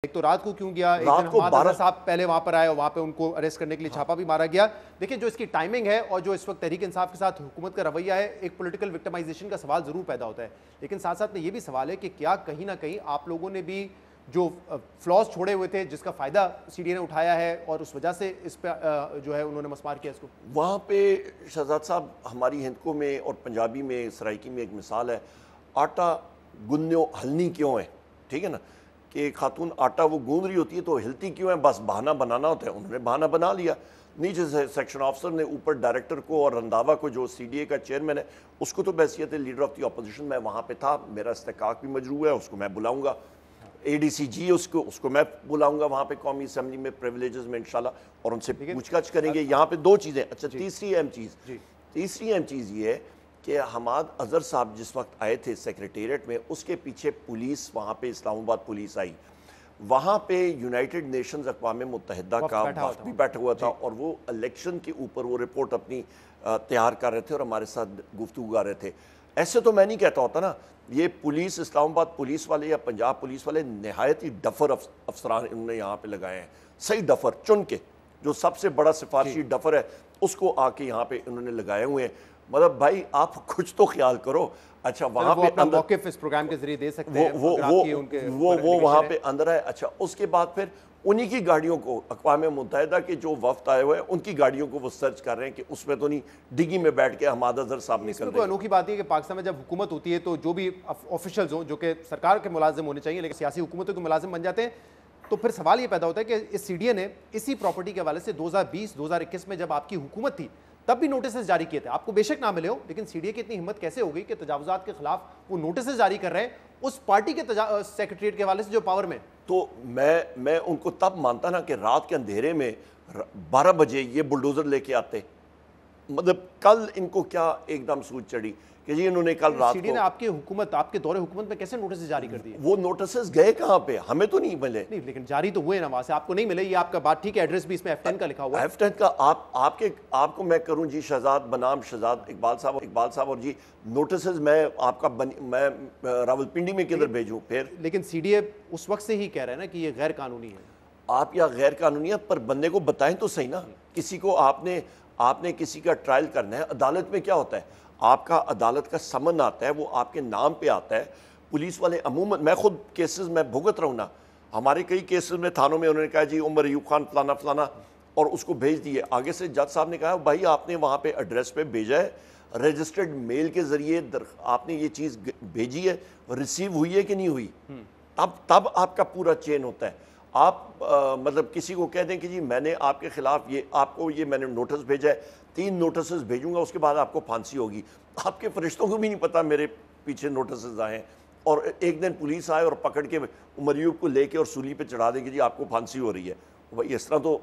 ایک تو رات کو کیوں گیا، ایک دن رات کو حماد اظہر صاحب پہلے وہاں پر آئے اور وہاں پہ ان کو اریسٹ کرنے کے لیے چھاپا بھی مارا گیا. دیکھیں جو اس کی ٹائمنگ ہے اور جو اس وقت تحریک انصاف کے ساتھ حکومت کا رویہ ہے، ایک پولیٹیکل وکٹمائزیشن کا سوال ضرور پیدا ہوتا ہے. لیکن ساتھ ساتھ میں یہ بھی سوال ہے کہ کیا کہیں نہ کہیں آپ لوگوں نے بھی جو فلاز چھوڑے ہوئے تھے جس کا فائدہ سی ڈی اے نے اٹھایا ہے اور اس وجہ سے اس پہ جو ہے انہوں نے مسمار کیا اس کو؟ وہاں پہ شہزاد صاحب ہماری ہندکو میں اور پنجابی میں سرائکی میں ایک مثال ہے، آٹا گنیو ہلنی کیوں ہے، ٹھیک ہے نا، کہ خاتون آٹا وہ گوندھ رہی ہوتی ہے تو ہلتی کیوں ہے، بس بہانہ بنانا ہوتا ہے. انہوں نے بہانہ بنا لیا. نیچے سے سیکشن آفسر نے اوپر ڈائریکٹر کو اور رنداوا کو جو سی ڈی اے کا چیئرمین ہے اس کو تو بحیثیت لیڈر آف دی اپوزیشن میں وہاں پہ تھا، میرا استحقاق بھی مجروح ہے، اس کو میں بلاؤں گا. اے ڈی سی جی اس کو میں بلاؤں گا وہاں پہ قومی اسمبلی میں پریولیجز میں انشاءاللہ، اور ان سے پوچھ گچھ کریں گے. یہاں پہ دو چیزیں. اچھا تیسری اہم چیز یہ ہے کہ حماد اظہر صاحب جس وقت آئے تھے سیکریٹریٹ میں، اس کے پیچھے پولیس، وہاں پہ اسلام آباد پولیس آئی، وہاں پہ یونائٹڈ نیشنز اقوام متحدہ کا وفد بھی بیٹھا ہوا تھا اور وہ الیکشن کے اوپر وہ رپورٹ اپنی تیار کر رہے تھے اور ہمارے ساتھ گفتگو کر رہے تھے. ایسے تو میں نہیں کہتا ہوتا نا، یہ پولیس، اسلام آباد پولیس والے یا پنجاب پولیس والے نہایت ہی ڈفر افسران انہوں نے یہاں پہ لگائے ہیں، صحیح ڈفر چن کے، جو سب سے بڑا سفارشی ڈفر ہے اس کو آ کے یہاں پہ انہوں نے لگائے ہوئے ہیں. مطلب بھائی آپ کچھ تو خیال کرو. اچھا وہاں پہ اپنا موقف اس پروگرام کے ذریعے دے سکتے ہیں وہ وہاں پہ اندر ہے. اچھا اس کے بعد پھر انہی کی گاڑیوں کو، اقوام متحدہ کے جو وفد آئے ہوئے ہیں ان کی گاڑیوں کو وہ سرچ کر رہے ہیں کہ اس میں تو نہیں ڈگی میں بیٹھ کے حماد اظہر صاحب نکل رہے ہیں. کوئی انوکھی بات ہے کہ پاکستان میں جب حکومت ہوتی ہے تو جو بھی آفیشلز ہوں جو کہ سرکار کے ملازم ہونے چاہیے لیکن سیاسی حکومتوں کے ملازم بن جاتے ہیں، تو پھر سوال یہ پیدا ہوتا ہے کہ اس سی ڈی اے نے اسی پراپرٹی کے حوالے سے 2020-2021 میں جب آپ کی حکومت تھی تب بھی نوٹسز جاری کیے تھے. آپ کو بے شک نہ ملے ہو لیکن سی ڈی اے کی اتنی ہمت کیسے ہو گئی کہ تجاوزات کے خلاف وہ نوٹسز جاری کر رہے ہیں اس پارٹی کے سیکریٹریٹ کے حوالے سے جو پاور میں؟ تو میں ان کو تب مانتا نا کہ رات کے اندھیرے میں 12 بجے یہ بلڈوزر لے کے آتے. مطلب کل ان کو کیا ایک دم سوچ چڑھی کہ جی انہوں نے کل رات سی ڈی اے نے آپ کے حکومت، آپ کے دور حکومت میں کیسے نوٹسز جاری کر دیے؟ وہ نوٹسز گئے کہاں پہ؟ ہمیں تو نہیں ملے. نہیں لیکن جاری تو ہوئے نا وہاں سے، آپ کو نہیں ملے. یہ آپ کا بات ٹھیک ہے، ایڈریس بھی اس میں F10 کا لکھا ہوا ہے. F10 کا آپ کو میں کروں جی شہزاد بنام شہزاد اقبال صاحب اور جی نوٹسز میں آپ کا میں راولپنڈی میں کدھر بھیجوں پھر؟ لیکن سی ڈی اے اس وقت سے ہی کہہ رہا ہے نا کہ یہ غیر قانونی ہے. آپ یا غیر قانونیت پر بندے کو بتائیں تو صحیح نا. کسی کو آپ نے کسی کا ٹرائل کرنا ہے، عدالت میں کیا ہوتا ہے؟ آپ کا عدالت کا سمن آتا ہے، وہ آپ کے نام پہ آتا ہے. پولیس والے عموماً، میں خود کیسز میں بھگت رہا ہوں نا، ہمارے کئی کیسز میں تھانوں میں انہوں نے کہا جی عمر ایوب خان فلانا فلانا اور اس کو بھیج دیے. آگے سے جج صاحب نے کہا بھائی آپ نے وہاں پہ ایڈریس پہ بھیجا ہے، رجسٹرڈ میل کے ذریعے آپ نے یہ چیز بھیجی ہے، ریسیو ہوئی ہے کہ نہیں ہوئی؟ تب آپ کا پورا چین ہوتا ہے. آپ مطلب کسی کو کہہ دیں کہ جی میں نے آپ کے خلاف آپ کو میں نے نوٹس بھیجا ہے، 3 نوٹسز بھیجوں گا اس کے بعد آپ کو پھانسی ہوگی. آپ کے فرشتوں کو بھی نہیں پتا میرے پیچھے نوٹسز آئے ہیں، اور ایک دن پولیس آئے اور پکڑ کے عمر ایوب کو لے کے اور سولی پہ چڑھا دے کہ جی آپ کو پھانسی ہو رہی ہے. بھائی اس طرح تو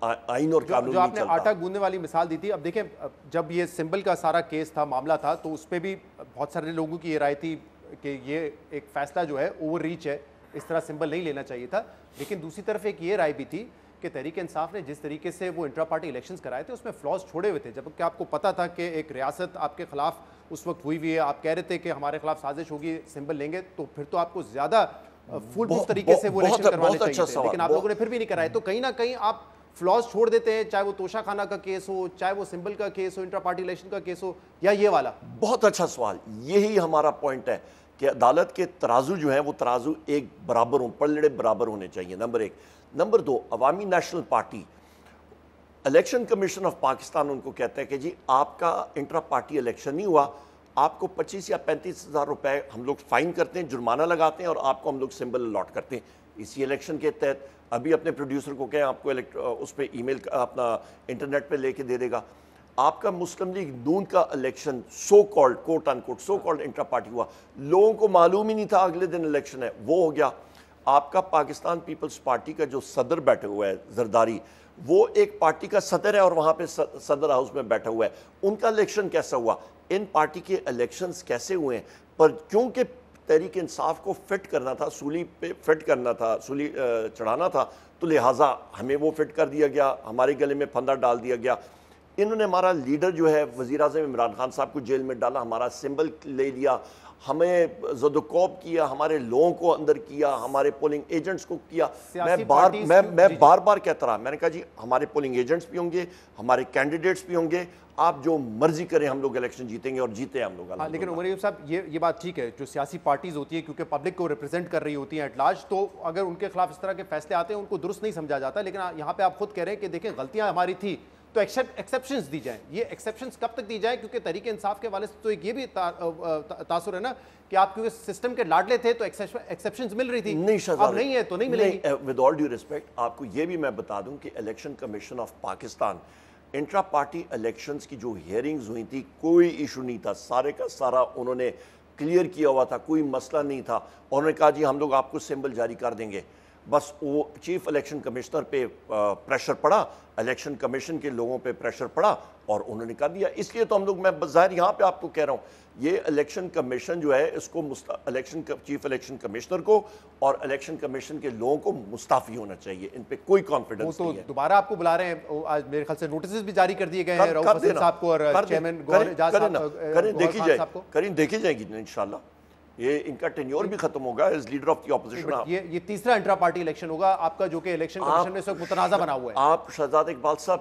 آئین اور قانون جو نہیں آپ نے چلتا. آٹا گوندنے والی مثال دی تھی، اب دیکھیں جب یہ سمبل کا سارا کیس تھا، معاملہ تھا، تو اس پہ بھی بہت سارے لوگوں کی یہ رائے تھی کہ یہ ایک فیصلہ جو ہے اوور ریچ ہے، اس طرح سمبل نہیں لینا چاہیے تھا. لیکن دوسری طرف ایک یہ رائے بھی تھی کہ تحریک انصاف نے جس طریقے سے وہ انٹرا پارٹی الیکشنز کرائے تھے اس میں فلاز چھوڑے ہوئے تھے، جبکہ آپ کو پتا تھا کہ ایک ریاست آپ کے خلاف اس وقت ہوئی ہوئی ہے. آپ کہہ رہے تھے کہ ہمارے خلاف سازش ہوگی، سمبل لیں گے، تو پھر تو آپ کو زیادہ فول پروف طریقے سے وہ الیکشن کروانے چاہیے تھے. لیکن آپ لوگوں نے پھر بھی نہیں کرائے. تو کہیں نہ کہیں آپ فلاز چھوڑ دیتے ہیں، چاہے وہ توشہ خانہ کا کیس ہو، چاہے وہ سمبل کا کیس ہو، انٹرا پارٹی الیکشن کا کیس ہو، یا یہ والا. بہت اچھا سوال. یہی ہمارا پوائنٹ ہے کہ عدالت کے ترازو جو ہیں وہ ترازو ایک برابر ہوں، پلڑے برابر ہونے چاہیے. Number 1. Number 2, Awami national party, election commission of Pakistan ان کو کہتا ہے کہ جی آپ کا انٹرا پارٹی الیکشن نہیں ہوا، آپ کو 25 یا 35 ہزار روپے ہم لوگ فائن کرتے ہیں، جرمانہ لگاتے ہیں اور آپ کو ہم لوگ سمبل الاٹ کرتے ہیں اسی الیکشن کے تحت. ابھی اپنے پروڈیوسر کو کہیں آپ کو اس پہ ای میل اپنا انٹرنیٹ پہ لے کے دے دے گا. آپ کا مسلم لیگ نون کا الیکشن سو کالڈ کوٹ ان کوٹ سو کالڈ انٹرا پارٹی ہوا، لوگوں کو معلوم ہی نہیں تھا اگلے دن الیکشن ہے، وہ ہو گیا. آپ کا پاکستان پیپلز پارٹی کا جو صدر بیٹھے ہوا ہے زرداری، وہ ایک پارٹی کا صدر ہے اور وہاں پہ صدر ہاؤس میں بیٹھا ہوا ہے، ان کا الیکشن کیسا ہوا؟ ان پارٹی کے الیکشنز کیسے ہوئے ہیں؟ پر کیونکہ تحریک انصاف کو فٹ کرنا تھا، سولی پہ فٹ کرنا تھا، سولی چڑھانا تھا، تو لہٰذا ہمیں وہ فٹ کر دیا گیا، ہمارے گلے میں پھندا ڈال دیا گیا. انہوں نے ہمارا لیڈر جو ہے وزیر اعظم عمران خان صاحب کو جیل میں ڈالا، ہمارا سمبل لے لیا، ہمیں زدوکوب کیا، ہمارے لوگوں کو اندر کیا، ہمارے پولنگ ایجنٹس کو کیا. میں بار بار کہتا رہا، میں نے کہا جی ہمارے پولنگ ایجنٹس بھی ہوں گے، ہمارے کینڈیڈیٹس بھی ہوں گے، آپ جو مرضی کریں ہم لوگ الیکشن جیتیں گے اور جیتے ہم لوگ. لیکن عمر ایوب صاحب یہ بات ٹھیک ہے، جو سیاسی پارٹیز ہوتی ہیں کیونکہ پبلک کو ریپرزینٹ کر رہی ہوتی ہیں ایٹ لارج، تو اگر ان کے خلاف اس طرح کے فیصلے آتے ہیں ان کو درست نہیں سمجھا جاتا. لیکن یہاں پہ آپ خود کہہ رہے ہیں کہ دیکھیں غلطیاں ہماری تھی تو ایکسیپشنز دی جائیں. یہ ایکسیپشنز کب تک دی جائیں؟ کیونکہ تحریک انصاف کے حوالے سے تو ایک یہ بھی تاثر ہے نا کہ آپ کیونکہ سسٹم کے لاڈلے تھے تو ایکسیپشنز مل رہی تھی، اب نہیں ہے تو نہیں ملے گی. ود آل ڈیو ریسپیکٹ آپ کو یہ بھی میں بتا دوں کہ election commission of Pakistan intra party elections کی جو ہیئرنگز ہوئی تھی کوئی ایشو نہیں تھا، سارے کا سارا انہوں نے کلیئر کیا ہوا تھا، کوئی مسئلہ نہیں تھا. انہوں نے کہا جی ہم لوگ آپ کو سمبل جاری کر دیں گے. بس وہ چیف الیکشن کمشنر پہ پریشر پڑا، الیکشن کمیشن کے لوگوں پہ پریشر پڑا اور انہوں نے کر دیا. اس لیے تو ہم لوگ، میں ظاہر یہاں پہ آپ کو کہہ رہا ہوں، یہ الیکشن کمیشن جو ہے اس کو چیف الیکشن کمشنر کو اور الیکشن کمیشن کے لوگوں کو مستعفی ہونا چاہیے. ان پہ کوئی کانفیڈنس نہیں ہے. تو دوبارہ آپ کو بلا رہے ہیں، آج میرے خیال سے نوٹسز بھی جاری کر دیے گئے ہیں رؤف حسین صاحب کو اور چیئرمین گوہر اعجاز صاحب کو. کریں دیکھی جائے گی انشاءاللہ. یہ ان کا ٹینیور بھی ختم ہوگا as leader of the opposition. یہ تیسرا انٹرا پارٹی الیکشن ہوگا آپ کا جو کہ الیکشن کمیشن میں اس وقت متنازع بنا ہوا ہے. آپ شہزاد اقبال صاحب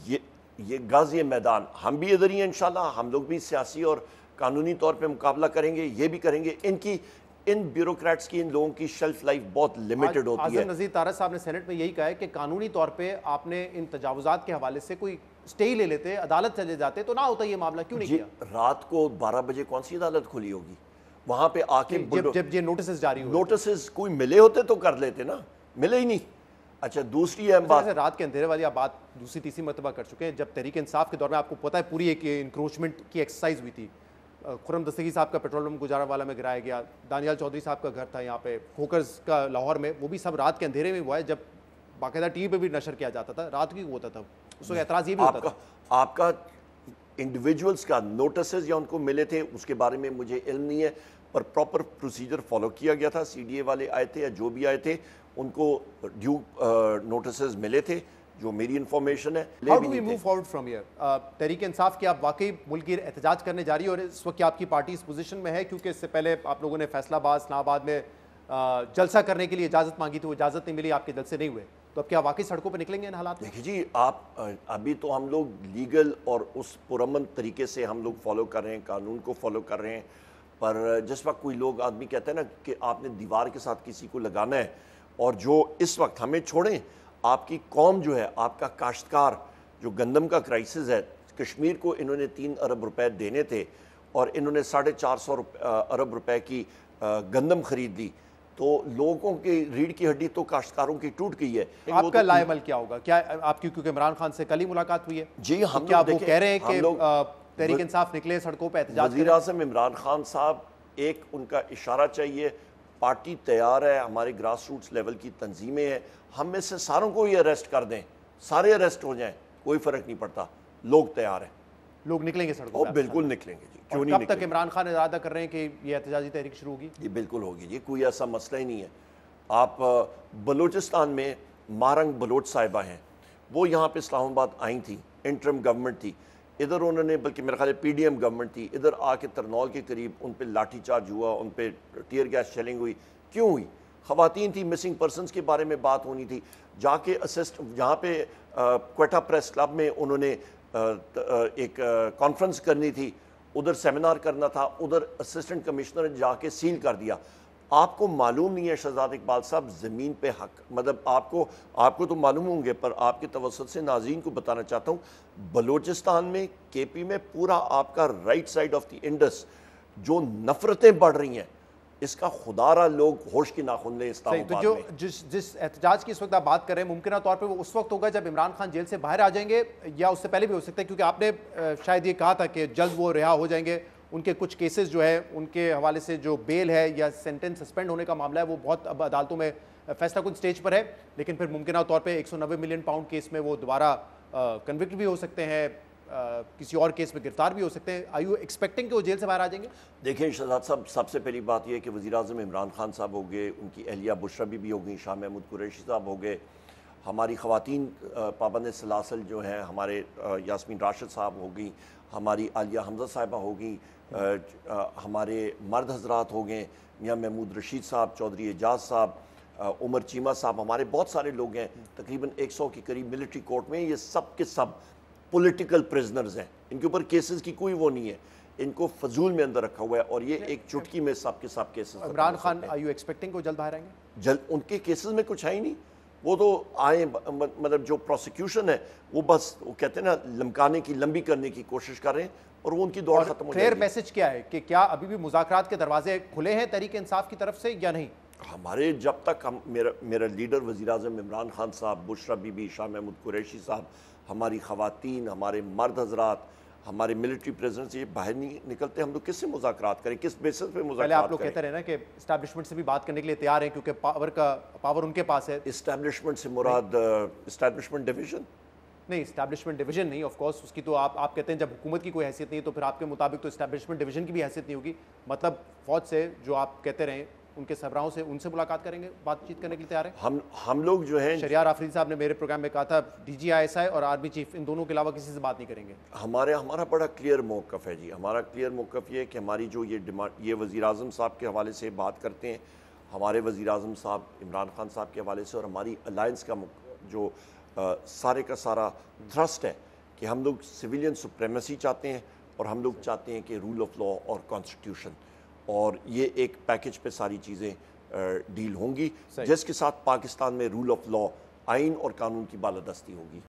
یہ غازی میدان، ہم بھی ادھر ہی ہیں انشاءاللہ. ہم لوگ بھی سیاسی اور قانونی طور پہ مقابلہ کریں گے، یہ بھی کریں گے. ان بیوروکریٹس کی، ان لوگوں کی شیلف لائف بہت لیمیٹڈ ہوتی ہے. اعظم نذیر طارق صاحب نے سینٹ میں یہی کہا ہے کہ قانونی طور پہ آپ نے ان تجاوزات کے حوالے سے کوئی سٹے لے لیتے، عدالت چلے جاتے تو نہ ہوتا یہ معاملہ. کیوں نہیں کیا؟ رات کو 12 بجے کون سی عدالت کھلی ہوگی؟ وہاں پہ آ کے جب یہ نوٹسز جاری ہوئے، نوٹسز کوئی ملے ہوتے تو کر لیتے نا، ملے ہی نہیں. اچھا دوسری اہم بات، رات کے اندھیرے والی آپ بات دوسری تیسری مرتبہ کر چکے ہیں. جب تحریک انصاف کے دور میں آپ کو پتہ ہے پوری ایک انکروچمنٹ کی ایکسرسائز ہوئی تھی. خرم دستگی صاحب کا پیٹرول پمپ گجرانوالہ میں گرایا گیا، دانیال چودھری صاحب کا گھر تھا یہاں پہ، کھوکرز کا لاہور میں، وہ بھی سب رات کے اندھیرے میں ہوا ہے جب باقاعدہ ٹی وی پہ بھی نشر کیا جاتا تھا. رات کی ہوتا تھا اس وقت اعتراض یہ بھی ہوتا تھا. آپ کا انڈیویجولز کا نوٹسز یا ان کو ملے تھے اس کے بارے میں مجھے علم نہیں ہے، پر پراپر پروسیجر فالو کیا گیا تھا. سی ڈی اے والے آئے تھے یا جو بھی آئے تھے ان کو ڈیو نوٹسز ملے تھے جو میری انفارمیشن ہے. How do we move forward from here? Tehreek Insaf کی آپ واقعی ملک کی احتجاج کرنے جا رہی ہے اور اس وقت آپ کی پارٹی اس پوزیشن میں ہے کیونکہ اس سے پہلے آپ لوگوں نے فیصل آباد، اسلام آباد میں جلسہ کرنے کے لیے اجازت مانگی تھی، وہ اجازت نہیں ملی، آپ کے جلسے نہیں ہوئے. تو اب کیا واقعی سڑکوں پہ نکلیں گے ان حالات میں؟ دیکھیے جی، آپ ابھی تو ہم لوگ لیگل اور اس پرامن طریقے سے ہم لوگ فالو کر رہے ہیں، قانون کو فالو کر رہے ہیں. پر جس وقت کوئی لوگ آدمی کہتے ہیں نا کہ آپ نے دیوار کے ساتھ کسی کو لگانا ہے، اور جو اس وقت ہمیں چھوڑیں، آپ کی قوم جو ہے، آپ کا کاشتکار جو گندم کا کرائسس ہے، کشمیر کو انہوں نے 3 ارب روپے دینے تھے اور انہوں نے 450 ارب روپے کی گندم خرید لی. تو لوگوں کی ریڑھ کی ہڈی تو کاشتکاروں کی ٹوٹ گئی ہے. آپ کا لائے عمل کیا ہوگا؟ کیا آپ کی، کیونکہ عمران خان سے کل ہی ملاقات ہوئی ہے جی، ہم کیا وہ کہہ رہے ہیں کہ تحریک انصاف نکلے سڑکوں پہ احتجاج کریں؟ وزیر اعظم عمران خان صاحب، ایک ان کا اشارہ چاہیے. پارٹی تیار ہے، ہمارے گراس روٹس لیول کی تنظیمیں ہیں، ہم میں سے ساروں کو یہ اریسٹ کر دیں، سارے اریسٹ ہو جائیں، کوئی فرق نہیں پڑتا. لوگ تیار ہیں، لوگ نکلیں گے سڑکوں پہ؟ بالکل نکلیں گے جی، کیوں نہیں نکلیں گے؟ کب تک عمران خان ارادہ کر رہے ہیں کہ یہ احتجاجی تحریک شروع ہوگی؟ یہ بالکل ہوگی جی، کوئی ایسا مسئلہ ہی نہیں ہے. آپ بلوچستان میں مارنگ بلوچ صاحبہ ہیں، وہ یہاں پہ اسلام آباد آئی تھیں، انٹرم گورنمنٹ تھی ادھر، انہوں نے بلکہ میرے خیال پی ڈی ایم گورنمنٹ تھی، ادھر آ کے ترنول کے قریب ان پہ لاٹھی چارج ہوا، ان پہ ٹیئر گیس شیلنگ ہوئی. کیوں ہوئی؟ خواتین تھی، مسنگ پرسنز کے بارے میں بات ہونی تھی. جا کے جہاں پہ کوئٹہ پریس کلب میں انہوں نے ایک کانفرنس کرنی تھی، ادھر سیمینار کرنا تھا، ادھر اسسٹنٹ کمشنر جا کے سیل کر دیا. آپ کو معلوم نہیں ہے شہزاد اقبال صاحب، زمین پہ حق، مطلب آپ کو تو معلوم ہوں گے، پر آپ کے توسط سے ناظرین کو بتانا چاہتا ہوں، بلوچستان میں، کے پی میں، پورا آپ کا right side of the Indus جو نفرتیں بڑھ رہی ہیں، اس کا خدا را لوگ ہوش کی ناخن لیں. اسلام آباد جو میں جس احتجاج کی اس وقت آپ بات کر رہے ہیں، ممکنہ طور پہ وہ اس وقت ہوگا جب عمران خان جیل سے باہر آ جائیں گے، یا اس سے پہلے بھی ہو سکتا ہے؟ کیونکہ آپ نے شاید یہ کہا تھا کہ جلد وہ رہا ہو جائیں گے. ان کے کچھ کیسز جو ہے ان کے حوالے سے جو بیل ہے یا سینٹنس سسپینڈ ہونے کا معاملہ ہے وہ بہت اب عدالتوں میں فیصلہ کن سٹیج پر ہے، لیکن پھر ممکنہ طور پہ 190 ملین پاؤنڈ کیس میں وہ دوبارہ کنوکٹ بھی ہو سکتے ہیں، کسی اور کیس میں گرفتار بھی ہو سکتے ہیں. آر یو ایکسپیکٹنگ کہ وہ جیل سے باہر آ جائیں گے؟ دیکھیں شہزاد صاحب، سب سے پہلی بات یہ ہے کہ وزیر اعظم عمران خان صاحب ہو گئے، ان کی اہلیہ بشرا بی بی ہو گئی، شاہ محمود قریشی صاحب ہو گئے، ہماری خواتین پابند سلاسل جو ہیں، ہمارے یاسمین راشد صاحب ہو گئیں، ہماری عالیہ حمزہ صاحبہ ہو گئیں، ہمارے مرد حضرات ہو گئے، میاں محمود رشید صاحب، چودھری اعجاز صاحب، عمر چیمہ صاحب، ہمارے بہت سارے لوگ ہیں، تقریباً 100 کے قریب ملٹری کورٹ میں. یہ سب کے سب پولیٹیکل پریزنرز ہیں. ان کے اوپر کیسز کی کوئی وہ نہیں ہے، ان کو فضول میں اندر رکھا ہوا ہے، اور یہ ایک چٹکی میں سب کے سب cases. Imran Khan are you expecting کو جلد باہر آئیں گے؟ ان کے کیسز میں کچھ ہے ہی نہیں. وہ تو آئیں، مطلب جو پروسیکیوشن ہے وہ بس وہ کہتے ہیں نا لمکانے کی، لمبی کرنے کی کوشش کر رہے ہیں، اور وہ ان کی دوڑ ختم ہو جائے گی. کلیئر میسج کیا ہے کہ کیا ابھی بھی مذاکرات کے دروازے کھلے ہیں تحریک انصاف کی طرف سے یا نہیں؟ ہمارے جب تک میرا لیڈر وزیراعظم عمران خان صاحب، بشرا بی بی، شاہ محمود قریشی صاحب، ہماری خواتین، ہمارے مرد حضرات، ہمارے ملٹری پریزنٹس یہ باہر نہیں نکلتے، ہم لوگ کس سے مذاکرات کریں؟ کس بیسس پہ مذاکرات کریں؟ پہلے آپ لوگ کہتے رہے نا کہ اسٹیبلشمنٹ سے بھی بات کرنے کے لیے تیار ہیں کیونکہ پاور ان کے پاس ہے. اسٹیبلشمنٹ سے مراد اسٹیبلشمنٹ ڈویژن نہیں، اسٹیبلشمنٹ ڈویژن نہیں، آف کورس اس کی تو آپ کہتے ہیں جب حکومت کی کوئی حیثیت نہیں تو پھر آپ کے مطابق تو اسٹیبلشمنٹ ڈویژن کی بھی حیثیت نہیں ہوگی. مطلب فوج سے جو آپ کہتے رہے ان کے سربراہوں سے، ان سے ملاقات کریں گے، بات چیت کرنے کے لیے تیار ہیں؟ ہم لوگ جو ہیں، شہریار آفریدی صاحب نے میرے پروگرام میں کہا تھا D G I S I اور آرمی چیف ان دونوں کے علاوہ کسی سے بات نہیں کریں گے. ہمارا بڑا کلیئر موقف ہے جی. ہمارا کلیئر موقف یہ ہے کہ ہماری جو یہ ڈیمانڈ، یہ وزیر اعظم صاحب کے حوالے سے بات کرتے ہیں، ہمارے وزیر اعظم صاحب عمران خان صاحب کے حوالے سے، اور ہماری الائنس کا جو سارے کا سارا تھرسٹ ہے کہ ہم لوگ سویلین سپریمیسی چاہتے ہیں، اور ہم لوگ چاہتے ہیں کہ رول آف لا اور کانسٹیٹیوشن، اور یہ ایک پیکج پہ ساری چیزیں ڈیل ہوں گی جس کے ساتھ پاکستان میں رول آف لا، آئین اور قانون کی بالادستی ہوگی.